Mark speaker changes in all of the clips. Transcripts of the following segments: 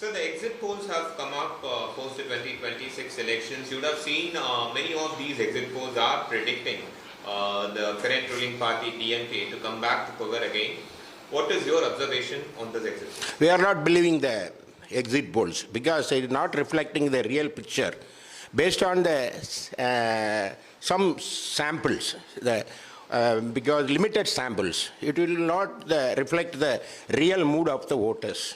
Speaker 1: So the exit polls have come up post the 2026 elections. You would have seen many of these exit polls are predicting the current ruling party DMK to come back to power again. What is your observation on this exit poll?
Speaker 2: We are not believing the exit polls because it is not reflecting the real picture. Based on the some samples, because limited samples, it will not reflect the real mood of the voters.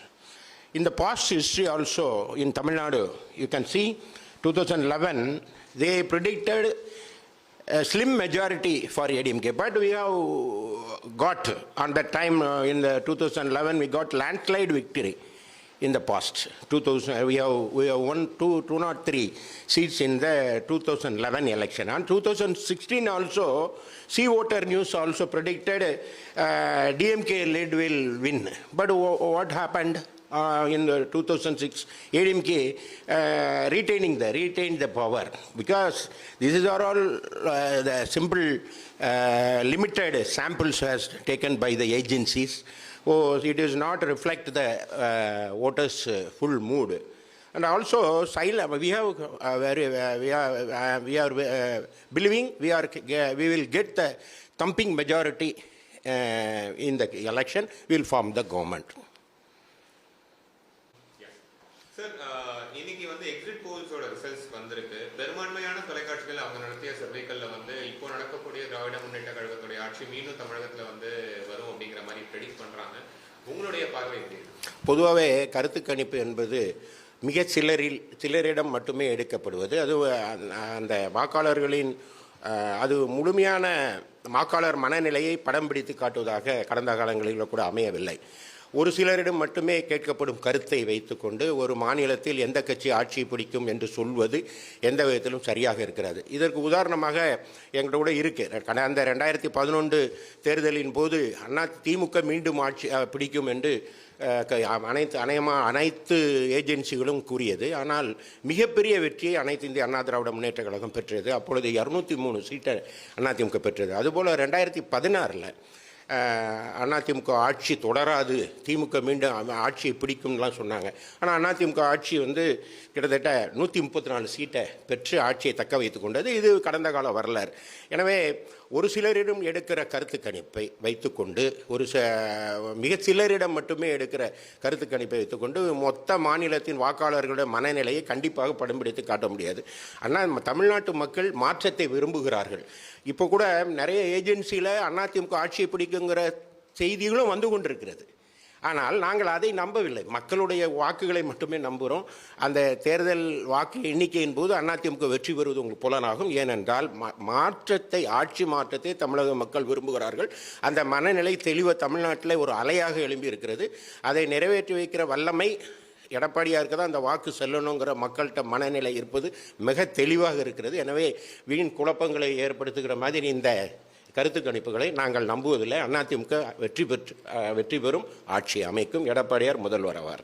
Speaker 2: In the past history also, in Tamil Nadu, you can see 2011, they predicted a slim majority for ADMK, but we have got, on that time in the 2011, we got landslide victory in the past. 2000, we have won 203 seats in the 2011 election. And 2016 also, Sea Water News also predicted DMK led will win. But what happened? In 2006, ADMK retained the power, because this is all the simple limited samples as taken by the agencies. So it does not reflect the voters' full mood. And also, we are believing we will get the thumping majority in the election. We will form the government.
Speaker 1: Sir, இன்னைக்கு வந்து exit போல்ஸோட results வந்திருக்கு. பெரும்பான்மையான தொலைக்காட்சிகள் அவங்க நடத்திய சர்வேக்கள்ல வந்து இப்போ நடக்கக்கூடிய திராவிட முன்னேற்ற கழகத்துடைய ஆட்சி மீண்டும் தமிழகத்துல வந்து வரும் அப்படிங்கிற மாதிரி ப்ரெடிக்ட் பண்றாங்க. உங்களுடைய பார்வை எப்படி?
Speaker 2: பொதுவாகவே கருத்து கணிப்பு என்பது மிக சிலரிடம் மட்டுமே எடுக்கப்படுவது. அது அந்த வாக்காளர்களின் அது முழுமையான வாக்காளர் மனநிலையை படம் பிடித்து காட்டுவதாக கடந்த காலங்களில் கூட அமையவில்லை. ஒரு சிலரிடம் மட்டுமே கேட்கப்படும் கருத்தை வைத்துக்கொண்டு ஒரு மாநிலத்தில் எந்த கட்சி ஆட்சி பிடிக்கும் என்று சொல்வது எந்த விதத்திலும் சரியாக இருக்கிறது. இதற்கு உதாரணமாக எங்களோட இருக்கு. கடந்த 2011 தேர்தலின் போது திமுக மீண்டும் ஆட்சி பிடிக்கும் என்று அனைத்து ஏஜென்சிகளும் கூறியது. ஆனால் மிகப்பெரிய வெற்றியை அனைத்து இந்திய அண்ணா திராவிட முன்னேற்ற கழகம் பெற்றது. அப்பொழுது 203 சீட்டை அதிமுக பெற்றது. அதுபோல் 2016 அதிமுக ஆட்சி தொடராது, திமுக மீண்டும் ஆட்சியை பிடிக்கும்லாம் சொன்னாங்க. ஆனால் அதிமுக ஆட்சி வந்து கிட்டத்தட்ட 134 சீட்டை பெற்று ஆட்சியை தக்க வைத்துக் கொண்டது. இது கடந்த கால வரலாறு. எனவே ஒரு சிலரிடம் எடுக்கிற கருத்து கணிப்பை வைத்துக்கொண்டு மிக சிலரிடம் மட்டுமே எடுக்கிற கருத்து கணிப்பை வைத்துக்கொண்டு மொத்த மாநிலத்தின் வாக்காளர்களுடைய மனநிலையை கண்டிப்பாக படம் பிடித்து காட்ட முடியாது. ஆனால் தமிழ்நாட்டு மக்கள் மாற்றத்தை விரும்புகிறார்கள். இப்போ கூட நிறைய ஏஜென்சியில் அதிமுக ஆட்சியை பிடிக்குங்கிற செய்திகளும் வந்து கொண்டிருக்கிறது. ஆனால் நாங்கள் அதை நம்பவில்லை. மக்களுடைய வாக்குகளை மட்டுமே நம்புகிறோம். அந்த தேர்தல் வாக்கு எண்ணிக்கையின் போது அதிமுக வெற்றி பெறுவது உங்களுக்கு புலனாகும். ஏனென்றால் ஆட்சி மாற்றத்தை தமிழக மக்கள் விரும்புகிறார்கள். அந்த மனநிலை தெளிவாக தமிழ்நாட்டில் ஒரு அலையாக எழும்பி இருக்கிறது. அதை நிறைவேற்றி வைக்கிற வல்லமை எடப்பாடியாருக்கு தான் அந்த வாக்கு செல்லணுங்கிற மக்கள்கிட்ட மனநிலை இருப்பது மிக தெளிவாக இருக்கிறது. எனவே வீண் குழப்பங்களை ஏற்படுத்துகிற மாதிரி இந்த கருத்து கணிப்புகளை நாங்கள் நம்புவதில்லை. அதிமுக வெற்றி பெறும், ஆட்சி அமைக்கும், எடப்பாடியார் முதல்வர் ஆவார்.